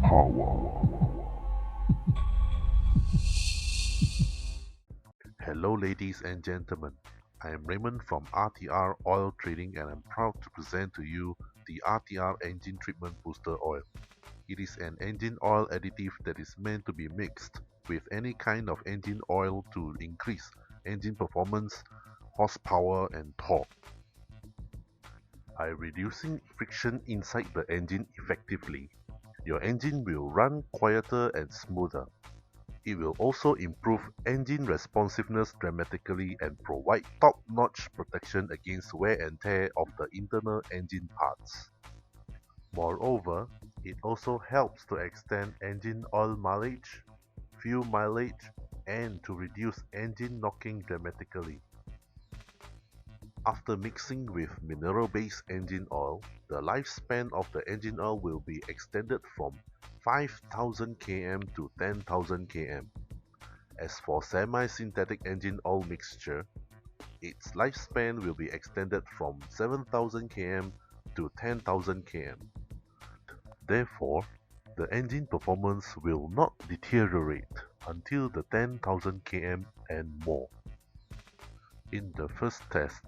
horsepower. Hello ladies and gentlemen, I am Raymond from RTR Oil Trading and I'm proud to present to you the RTR Engine Treatment Booster Oil. It is an engine oil additive that is meant to be mixed with any kind of engine oil to increase engine performance, horsepower and torque. By reducing friction inside the engine effectively, your engine will run quieter and smoother. It will also improve engine responsiveness dramatically and provide top-notch protection against wear and tear of the internal engine parts. Moreover, it also helps to extend engine oil mileage, fuel mileage, and to reduce engine knocking dramatically. After mixing with mineral-based engine oil, the lifespan of the engine oil will be extended from 5,000 km to 10,000 km. As for semi-synthetic engine oil mixture, its lifespan will be extended from 7,000 km to 10,000 km. Therefore, the engine performance will not deteriorate until the 10,000 km and more. In the first test,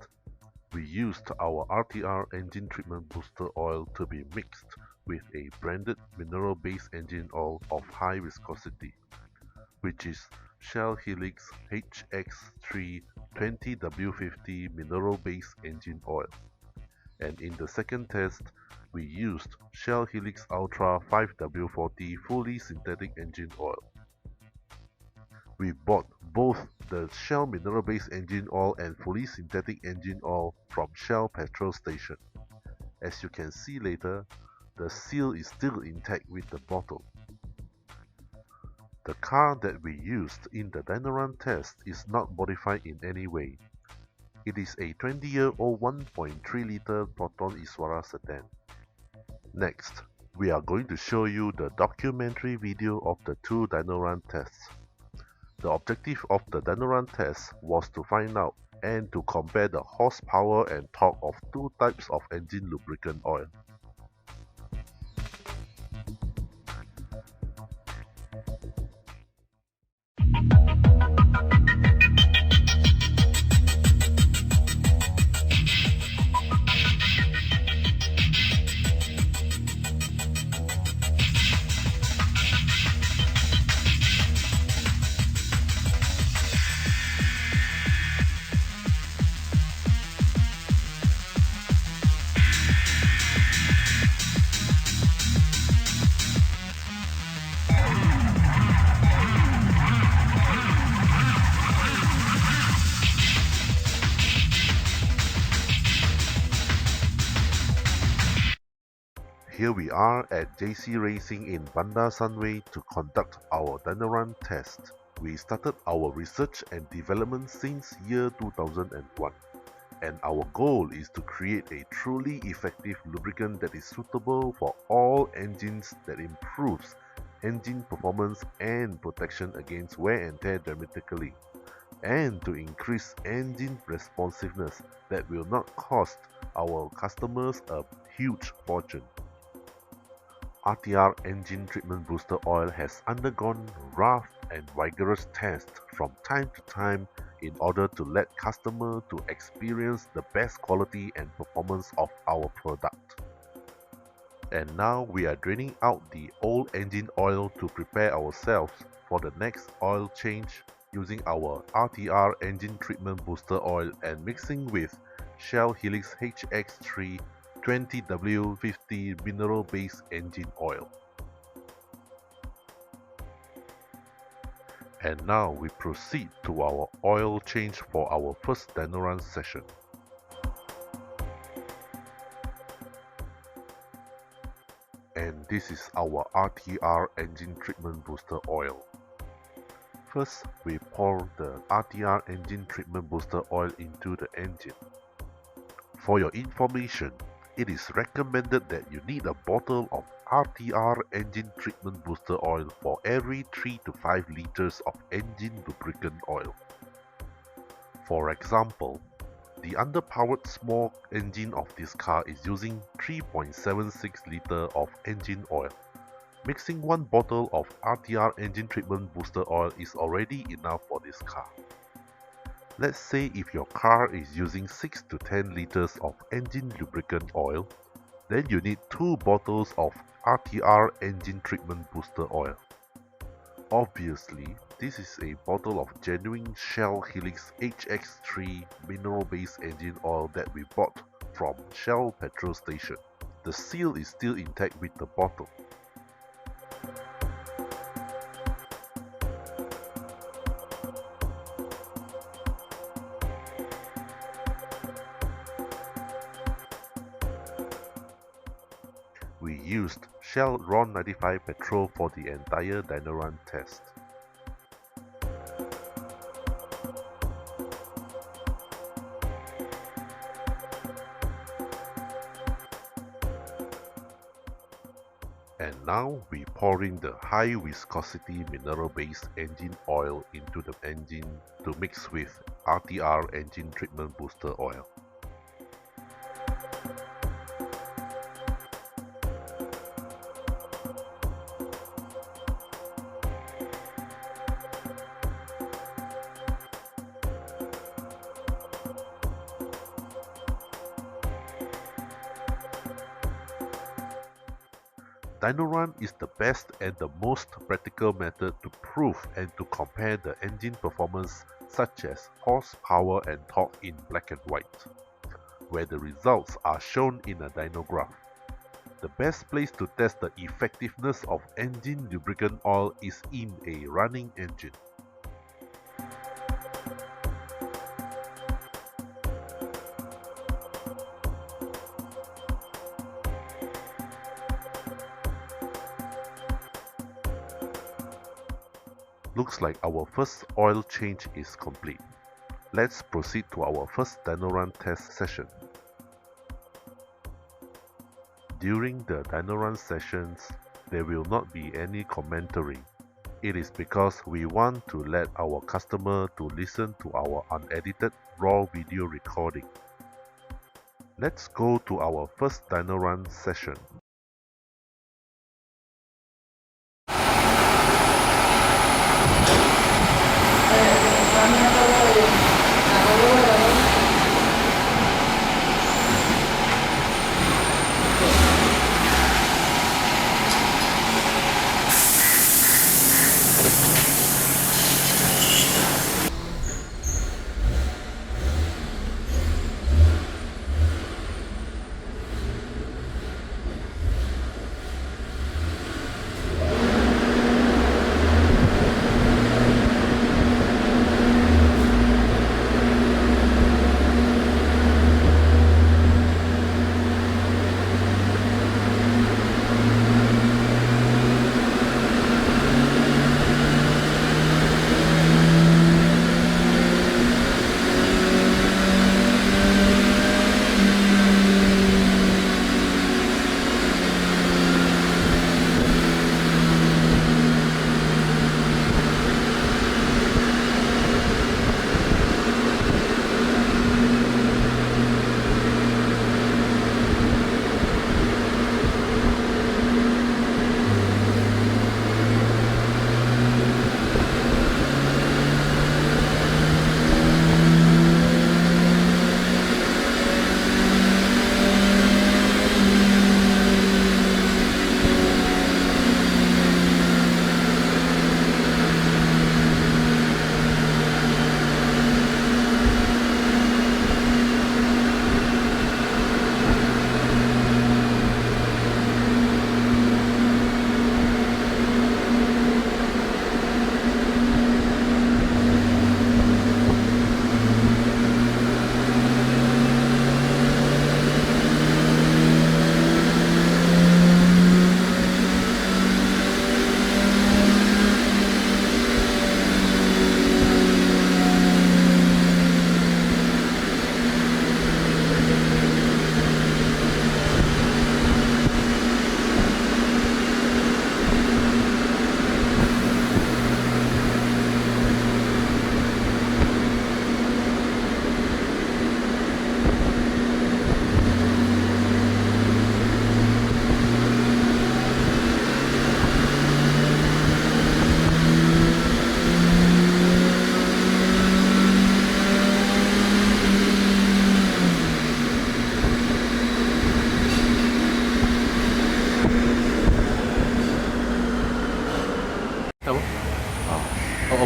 we used our RTR engine treatment booster oil to be mixed with a branded mineral-based engine oil of high viscosity, which is Shell Helix HX3 20W50 mineral-based engine oil. And in the second test, we used Shell Helix Ultra 5W40 fully synthetic engine oil. We bought both the Shell mineral-based engine oil and fully synthetic engine oil from Shell petrol station. As you can see later, the seal is still intact with the bottle. The car that we used in the Dynorun test is not modified in any way. It is a 20-year-old 1.3-liter Proton Iswara sedan. Next, we are going to show you the documentary video of the two Dynorun tests. The objective of the Dynorun test was to find out and to compare the horsepower and torque of two types of engine lubricant oil. Here we are at JC Racing in Bandar Sunway to conduct our Dynorun test. We started our research and development since year 2001, and our goal is to create a truly effective lubricant that is suitable for all engines that improves engine performance and protection against wear and tear dramatically, and to increase engine responsiveness that will not cost our customers a huge fortune. RTR engine treatment booster oil has undergone rough and vigorous tests from time to time in order to let customers to experience the best quality and performance of our product. And now we are draining out the old engine oil to prepare ourselves for the next oil change using our RTR engine treatment booster oil and mixing with Shell Helix HX3 20W50 mineral-based engine oil. And now we proceed to our oil change for our first Dynorun session. And this is our RTR engine treatment booster oil. First, we pour the RTR engine treatment booster oil into the engine. For your information, it is recommended that you need a bottle of RTR engine treatment booster oil for every 3 to 5 liters of engine lubricant oil. For example, the underpowered small engine of this car is using 3.76 liters of engine oil, Mixing one bottle of RTR engine treatment booster oil is already enough for this car. Let's say if your car is using 6 to 10 liters of engine lubricant oil, then you need 2 bottles of RTR engine treatment booster oil. Obviously, this is a bottle of genuine Shell Helix HX3 mineral-based engine oil that we bought from Shell petrol station. The seal is still intact with the bottle. We used Shell RON 95 petrol for the entire Dynorun test. And now we pour in the high viscosity mineral based engine oil into the engine to mix with RTR engine treatment booster oil. Dynorun is the best and the most practical method to prove and to compare the engine performance such as horsepower and torque in black and white, where the results are shown in a dyno graph. The best place to test the effectiveness of engine lubricant oil is in a running engine. Looks like our first oil change is complete. Let's proceed to our first Dynorun test session. During the Dynorun sessions, there will not be any commentary. It is because we want to let our customer to listen to our unedited raw video recording. Let's go to our first Dynorun session.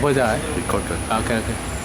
Over there. Record kan. Okay, okay.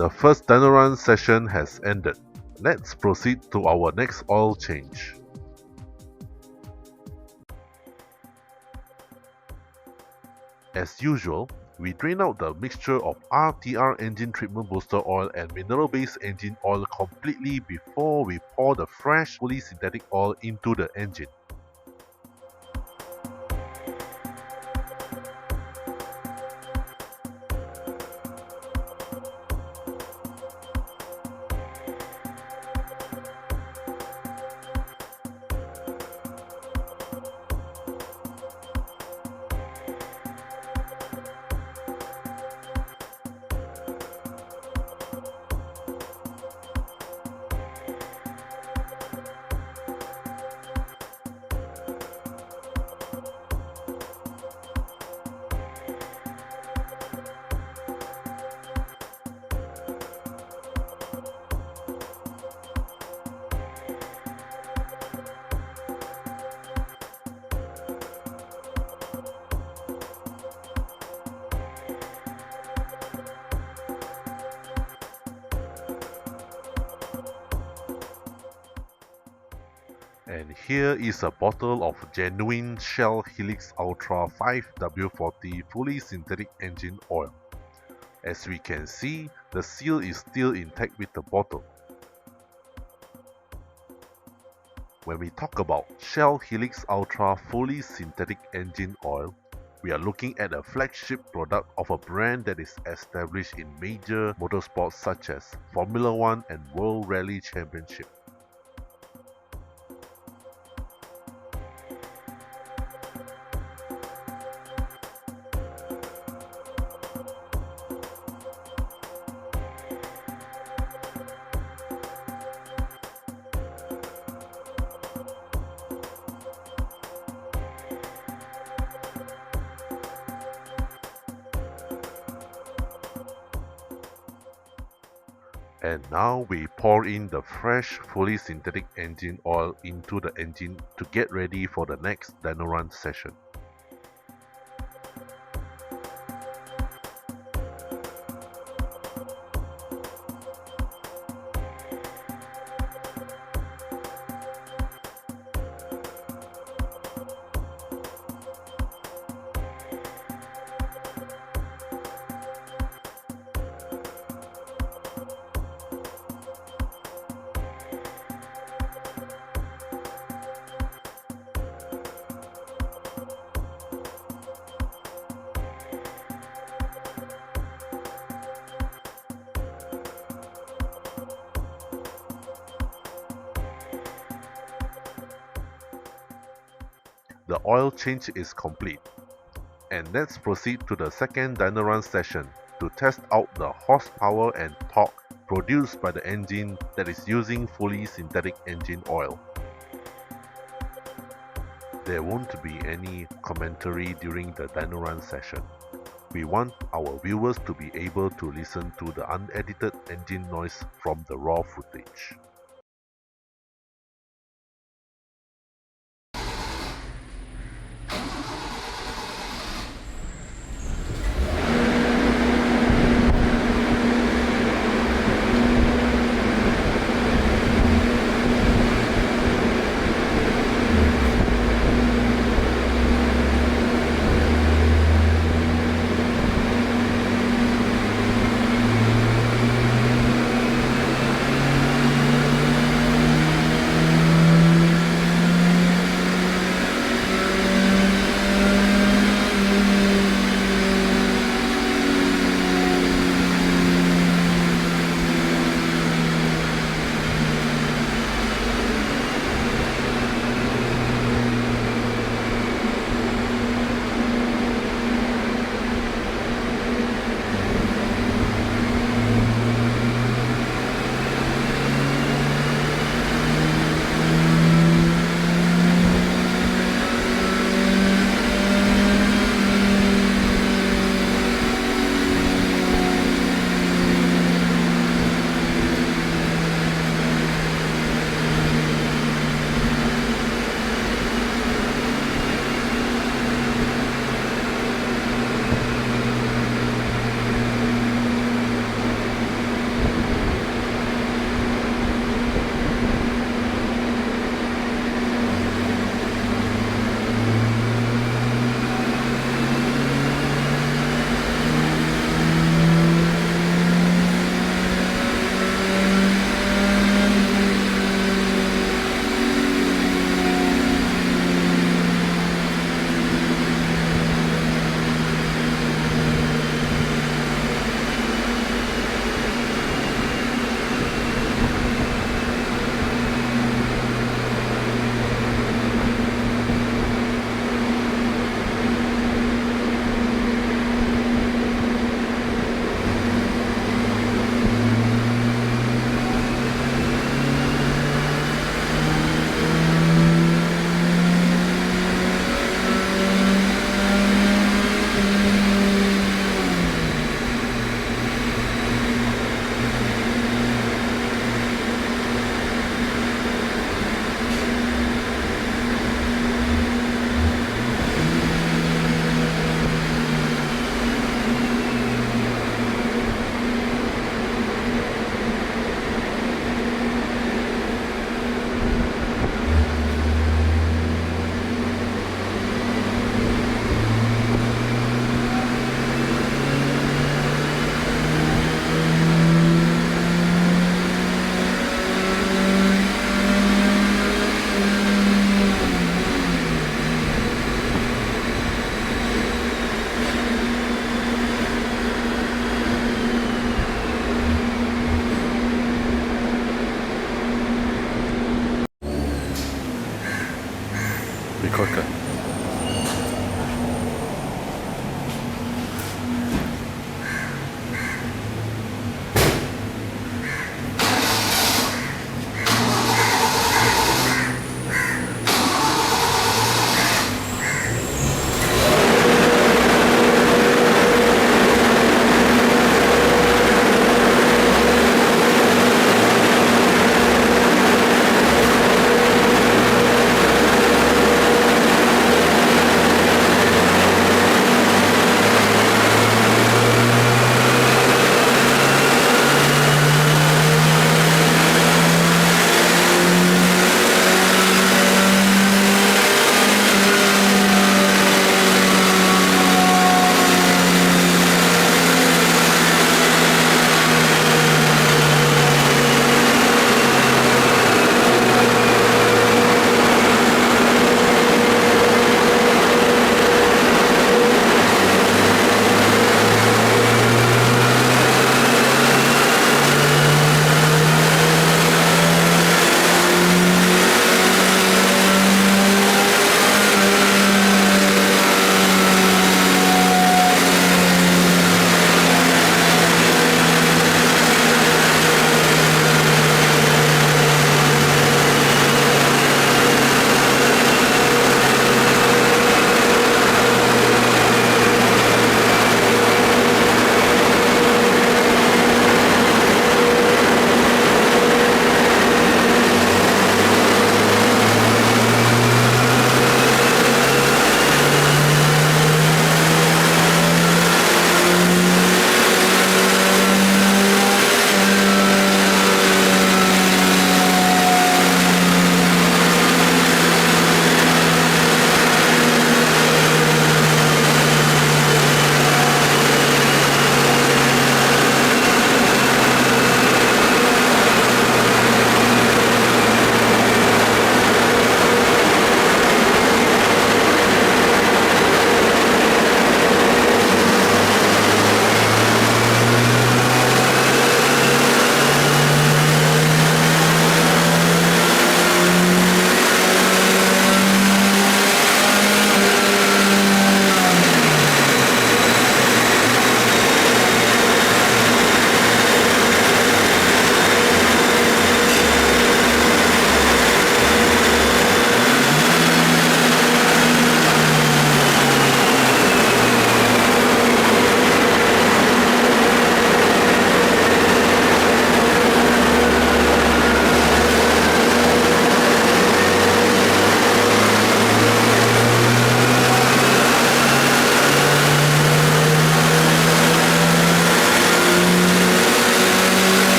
The first Dynorun session has ended. Let's proceed to our next oil change. As usual, we drain out the mixture of RTR engine treatment booster oil and mineral-based engine oil completely before we pour the fresh fully synthetic oil into the engine. And here is a bottle of genuine Shell Helix Ultra 5W40 fully synthetic engine oil. As we can see, the seal is still intact with the bottle. When we talk about Shell Helix Ultra fully synthetic engine oil, we are looking at a flagship product of a brand that is established in major motorsports such as Formula 1 and World Rally Championship. And now we pour in the fresh fully synthetic engine oil into the engine to get ready for the next Dynorun session. The oil change is complete. And let's proceed to the second Dynorun session to test out the horsepower and torque produced by the engine that is using fully synthetic engine oil. There won't be any commentary during the Dynorun session. We want our viewers to be able to listen to the unedited engine noise from the raw footage.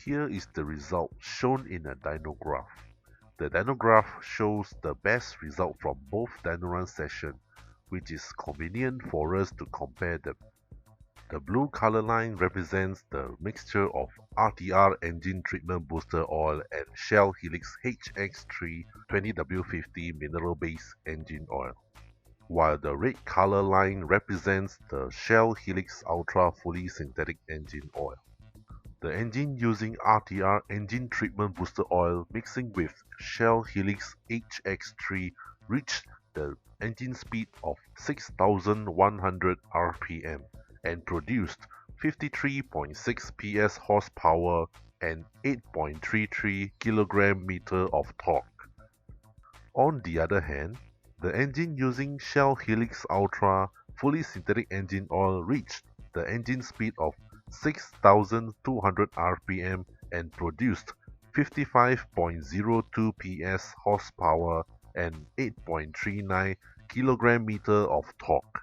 Here is the result shown in a dyno graph. The dyno graph shows the best result from both Dynorun sessions, which is convenient for us to compare them. The blue color line represents the mixture of RTR engine treatment booster oil and Shell Helix HX3 20W50 mineral-based engine oil, while the red color line represents the Shell Helix Ultra fully synthetic engine oil. The engine using RTR engine treatment booster oil mixing with Shell Helix HX3 reached the engine speed of 6,100 rpm and produced 53.6 PS horsepower and 8.33 kg-meter of torque. On the other hand, the engine using Shell Helix Ultra fully synthetic engine oil reached the engine speed of 6,200 rpm and produced 55.02 PS horsepower and 8.39 kg-meter of torque.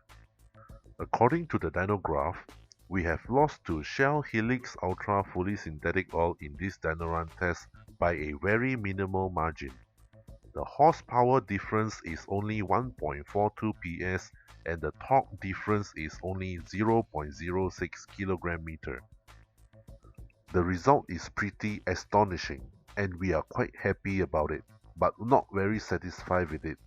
According to the dyno graph, we have lost to Shell Helix Ultra fully synthetic oil in this Dynorun test by a very minimal margin. The horsepower difference is only 1.42 PS and the torque difference is only 0.06 kg-meter. The result is pretty astonishing and we are quite happy about it, but not very satisfied with it.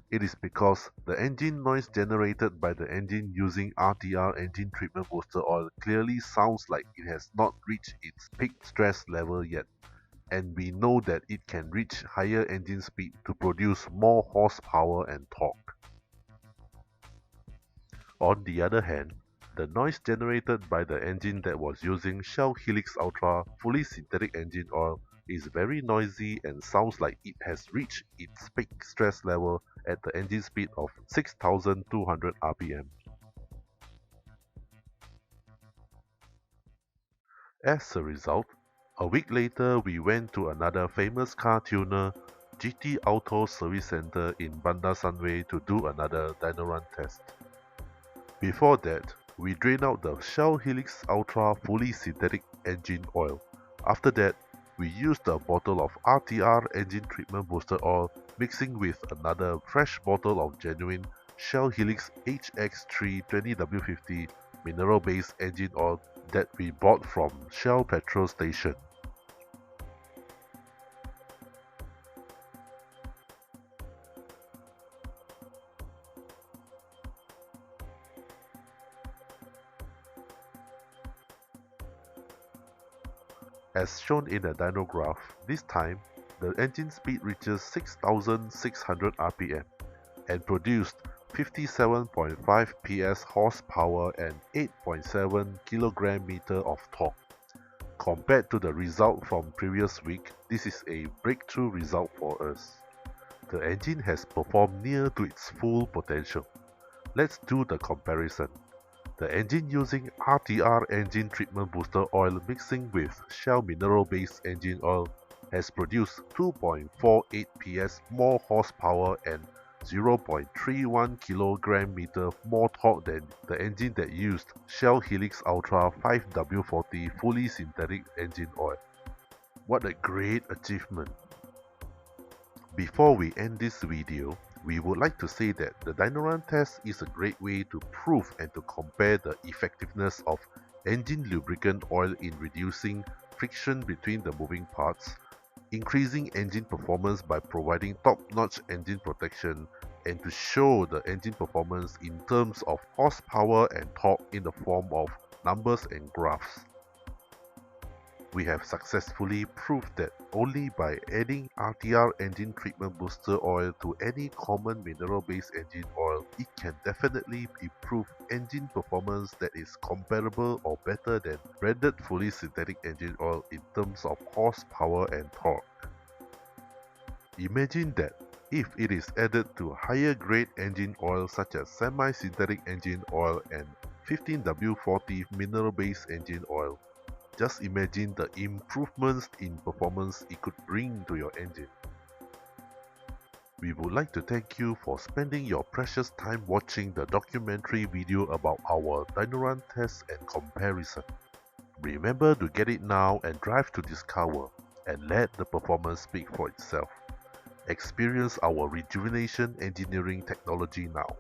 It is because the engine noise generated by the engine using RTR engine treatment booster oil clearly sounds like it has not reached its peak stress level yet, and we know that it can reach higher engine speed to produce more horsepower and torque. On the other hand, the noise generated by the engine that was using Shell Helix Ultra fully synthetic engine oil is very noisy and sounds like it has reached its peak stress level at the engine speed of 6,200 rpm. As a result, a week later we went to another famous car tuner, GT Auto Service Center in Bandar Sunway to do another Dynorun test. Before that, we drained out the Shell Helix Ultra fully synthetic engine oil. After that, we used a bottle of RTR engine treatment booster oil mixing with another fresh bottle of genuine Shell Helix HX3 20W50 mineral-based engine oil that we bought from Shell petrol station. As shown in the dyno graph, this time the engine speed reaches 6,600 rpm and produced 57.5 PS horsepower and 8.7 kg-meter of torque. Compared to the result from previous week, this is a breakthrough result for us. The engine has performed near to its full potential. Let's do the comparison. The engine using RTR engine treatment booster oil mixing with Shell mineral-based engine oil has produced 2.48 PS more horsepower and 0.31 kg-meter more torque than the engine that used Shell Helix Ultra 5W40 fully synthetic engine oil. What a great achievement! Before we end this video, we would like to say that the Dynorun test is a great way to prove and to compare the effectiveness of engine lubricant oil in reducing friction between the moving parts, increasing engine performance by providing top-notch engine protection, and to show the engine performance in terms of horsepower and torque in the form of numbers and graphs. We have successfully proved that only by adding RTR engine treatment booster oil to any common mineral-based engine oil, it can definitely improve engine performance that is comparable or better than branded fully synthetic engine oil in terms of horsepower and torque. Imagine that if it is added to higher grade engine oil such as semi-synthetic engine oil and 15W40 mineral-based engine oil. Just imagine the improvements in performance it could bring to your engine. We would like to thank you for spending your precious time watching the documentary video about our Dynorun test and comparison. Remember to get it now and drive to discover, and let the performance speak for itself. Experience our rejuvenation engineering technology now.